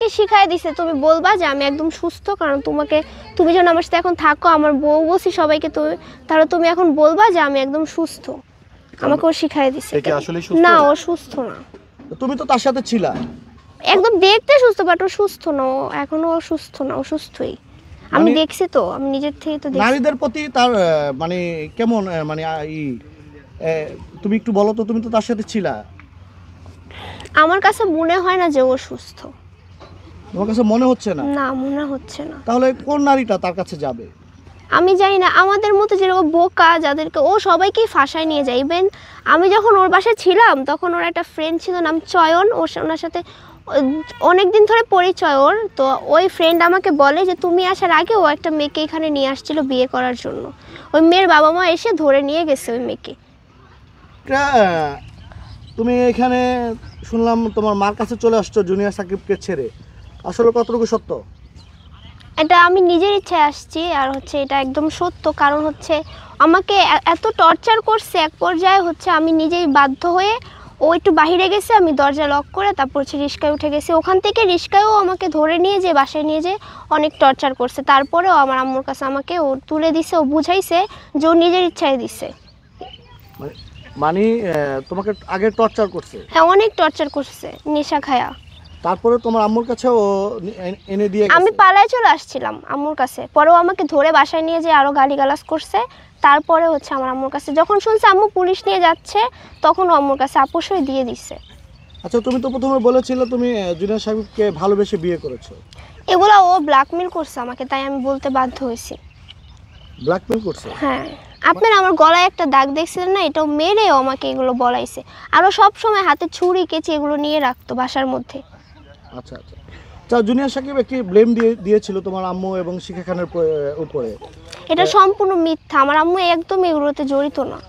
আমাকে শিখাই দিছে তুমি বলবা যে আমি একদম সুস্থ, কারণ তুমি যখন আমার সাথে এখন থাকো, আমার বউ বলছি সবাইকে, তাহলে তুমি এখন বলবা যে আমি একদম সুস্থ। আমাকে ও শিখাই দিছে। না, ও সুস্থ না। তুমি তো তার সাথে ছিলা। একদম দেখতে সুস্থ, বাট ও সুস্থ না, ও এখনো সুস্থ না, ও সুস্থই। আমি দেখছি তো, আমি নিজের থেকে তো দেখছি। নারীদের প্রতি তার মানে কেমন মানে তুমি একটু বলো তো, তুমি তো তার সাথে ছিলা। আমার কাছে মনে হয় না যে ও সুস্থ। তোমার কাছে মনে হচ্ছে না? না, মনে হচ্ছে না। তাহলে কোন নারীটা তার কাছে যাবে? আমি জানি না, আমাদের মতো যেরকম বোকা যাদেরকে ও সবাইকেই ফাঁসায় নিয়ে যায়। ইভেন আমি যখন ওর বাসায় ছিলাম তখন ওর একটা ফ্রেন্ড ছিল নাম চয়ন, ওনার সাথে অনেক দিন ধরে পরিচয় ওর। তো ওই ফ্রেন্ড আমাকে বলে যে তুমি আসার আগে ও একটা মেয়েকে এখানে নিয়ে আসছিল বিয়ে করার জন্য। ওই মেয়ের বাবা মা এসে ধরে নিয়ে গেছে ওই মেয়েকে। তুমি এখানে শুনলাম তোমার মার কাছে চলে আসছো জুনিয়র সাকিবকে ছেড়ে, আসলে কতটুকু সত্য? এটা আমি নিজের ইচ্ছায় আসছি, আর হচ্ছে এটা একদম সত্য। কারণ হচ্ছে আমাকে এত টর্চার করছে, এক পর্যায়ে হচ্ছে আমি নিজেই বাধ্য হয়ে, ও একটু বাইরে গেছে, আমি দরজা লক করে তারপর হচ্ছে রিস্কায় উঠে গেছি। ওখান থেকে রিস্কায়ও আমাকে ধরে নিয়ে যে বাসায় নিয়ে যে অনেক টর্চার করছে। তারপরেও আমার আম্মুর কাছে আমাকে ও তুলে দিছে, ও বুঝাইছে যে ও নিজের ইচ্ছায় দিছে। মানে তোমাকে আগে টর্চার করছে? হ্যাঁ, অনেক টর্চার করছে নেশা খায়া। তারপরে তোমার আম্মুর কাছে ও এনে দিয়ে আমি পালায় চলে আসছিলাম আম্মুর কাছে, পরেও আমাকে ধরে বাসায় নিয়ে যে আরো গালিগালাজ করছে। তারপরে হচ্ছে আমার আম্মুর কাছে যখন শুনছে আম্মু পুলিশ নিয়ে যাচ্ছে, তখন ও আম্মুর কাছে আপোষই দিয়ে দিছে। আচ্ছা, তুমি তো প্রথমে বলেছিলে তুমি জুনিয়র সাকিবকে ভালোবেসে বিয়ে করেছো। এগুলা ও ব্ল্যাকমেল করছে আমাকে, তাই আমি বলতে বাধ্য হয়েছি। ব্ল্যাকমেল করছে? হ্যাঁ, আপনারা আমার গলায় একটা দাগ দেখছিলেন না, এটাও মেরেও আমাকে এগুলো বলাইছে। আরও সব সময় হাতে ছুরি কেচি এগুলো নিয়ে রাখতো বাসার মধ্যে। আচ্ছা আচ্ছা, তা জুনিয়র সাকিব কি ব্লেম দিয়েছিল তোমার আম্মু এবং শিখা খানের উপরে? এটা সম্পূর্ণ মিথ্যা, আমার আম্মু একদম এগুলোতে জড়িত না।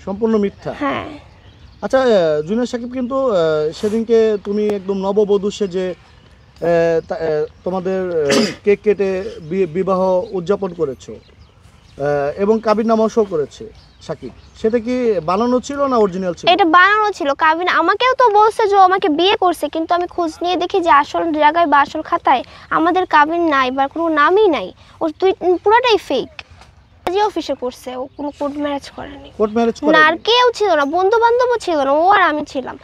সম্পূর্ণ মিথ্যা? হ্যাঁ। আচ্ছা, জুনিয়র সাকিব কিন্তু সেদিনকে তুমি একদম নববধূ সেজে তোমাদের কেক কেটে বিবাহ উদযাপন করেছো এবং কাবিননামাও শো করেছে সাকিব, সেটা কি বানানো ছিল না অরিজিনাল ছিল? এটা বানানো ছিল। কাবিন আমাকেও তো বলছে যে ও আমাকে বিয়ে করছে, কিন্তু আমি খোঁজ নিয়ে দেখি যে আসল জায়গায় বা আসল খাতায় আমাদের কাবিন নাই বা কোনো নামই নাই। ও পুরোটাই ফেক। কাজী অফিসে করছে, ও কোনো কোর্ট ম্যারেজ করেনি। কোর্ট ম্যারেজ করে না, আর কেউ ছিল না, বন্ধু বান্ধবও ছিল না, ও আর আমি ছিলাম।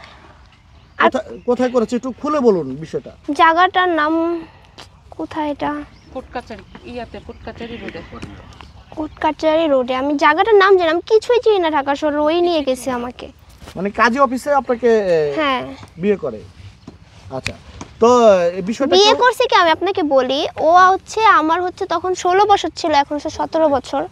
কোথায় করেছে একটু খুলে বলুন বিষয়টা। জায়গাটার নাম কোথায়? এটা কোটকাচারি রোডে। আমি জায়গাটার নাম জানি, আমি কিছুই চিনি না ঢাকা শহরে। ওই নিয়ে গেছে আমাকে। মানে কাজী অফিসে আপনাকে হ্যাঁ বিয়ে করে? আচ্ছা, তো এই বিষয়টা বিয়ে করছে কি আমি আপনাকে বলি। ও হচ্ছে আমার হচ্ছে তখন 16 বছর ছিল, এখন হচ্ছে 17 বছর।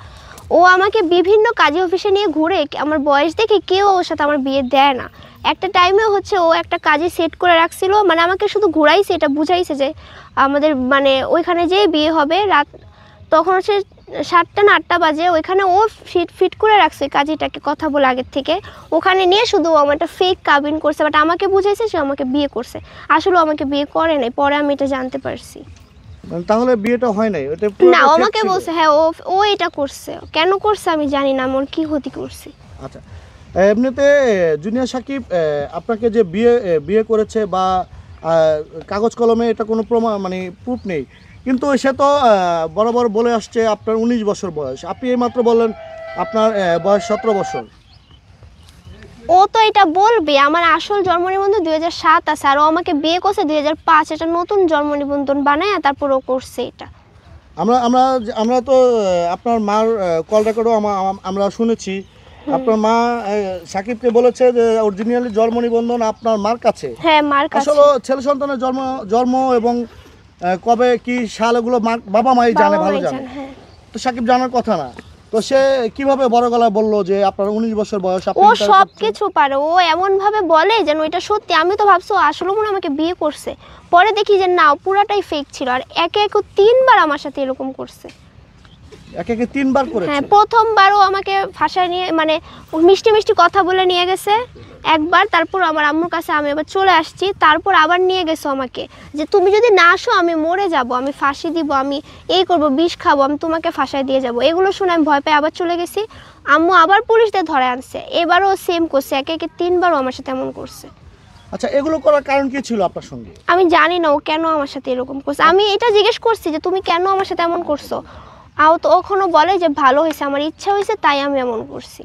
ও আমাকে বিভিন্ন কাজী অফিসে নিয়ে ঘুরে, আমার বয়স দেখে কেউ ওর সাথে আমার বিয়ে দেয় না। একটা টাইমে হচ্ছে ও একটা কাজে সেট করে রাখছিল, মানে আমাকে শুধু ঘুরাইছে, এটা বুঝাইছে যে আমাদের মানে ওইখানে যেয়ে বিয়ে হবে। রাত তখন হচ্ছে 7টা না 8টা বাজে। ওইখানে ও ফিট করে রাখছে কাজীটাকে কথা বলে আগের থেকে। ওখানে নিয়ে শুধু আমার একটা ফেক কাবিন করছে, বাট আমাকে বুঝাইছে সে আমাকে বিয়ে করছে। আসলে আমাকে বিয়ে করে নাই, পরে আমি এটা জানতে পারছি। তাহলে বিয়েটা হয় নাই? ওটা না, আমাকে বলছে হ্যাঁ ও এটা করছে। কেন করছে আমি জানি না, আমার কি ক্ষতি করছে। আচ্ছা, এমনিতে জুনিয়র সাকিব আপনাকে যে বিয়ে করেছে বা কাগজ কলমে এটা কোনো প্রমাণ মানে প্রুফ নেই, কিন্তু সে তো বরাবর বলে আসছে আপনার 19 বছর বয়স। আপনি এইমাত্র বললেন আপনার বয়স 17 বছর। ও তো এটা বলবে, আমার আসল জন্ম নিবন্ধন 2007 আছে, আর ও আমাকে বিয়ে করছে 2005। এটা নতুন জন্ম নিবন্ধন বানায় তারপর ও করছে এটা। আমরা আমরা আমরা তো আপনার মার কল রেকর্ডও আমরা শুনেছি। আপনার মা সাকিবকে বলেছে যে অরিজিনালি জন্ম নিবন্ধন আপনার মার কাছে। হ্যাঁ, মার কাছে। আসলে ছেলে সন্তানের জন্ম এবং কবে কি সাল এগুলো বাবা মাই জানে, ভালো জানে। তো সাকিব জানার কথা না, তো সে কিভাবে বড় গলায় বললো যে আপনার 19 বছর বয়স? ও সব কিছু পারে, ও এমন ভাবে বলে যেন এটা সত্যি। আমি তো ভাবছি আসলে মনে আমাকে বিয়ে করছে, পরে দেখি যে না, পুরাটাই ফেক ছিল। আর একে 3বার আমার সাথে এরকম করছে। একে 3বার করেছে? হ্যাঁ, প্রথমবারও আমাকে ফাঁসায় নিয়ে মানে মিষ্টি মিষ্টি কথা বলে নিয়ে গেছে একবার। তারপর আমার আম্মুর কাছে আমি আবার চলে আসছি, তারপর আবার নিয়ে গেছো আমাকে যে তুমি যদি না আসো আমি মরে যাব, আমি ফাঁসি দিব, আমি এই করব, বিষ খাবো, আমি তোমাকে ফাঁসায় দিয়ে যাব। এগুলো শুনে আমি ভয় পেয়ে আবার চলে গেছি। আম্মু আবার পুলিশদের ধরে আনছে, এবারও সেম করছে, একে 3বারও আমার সাথে এমন করছে। আচ্ছা, এগুলো করার কারণ কি ছিল আপনার সঙ্গে? আমি জানি না ও কেন আমার সাথে এরকম করছে। আমি এটা জিজ্ঞেস করছি যে তুমি কেন আমার সাথে এমন করছো, তো ওখানে বলে যে ভালো হয়েছে, আমার ইচ্ছা হয়েছে তাই আমি এমন করছি।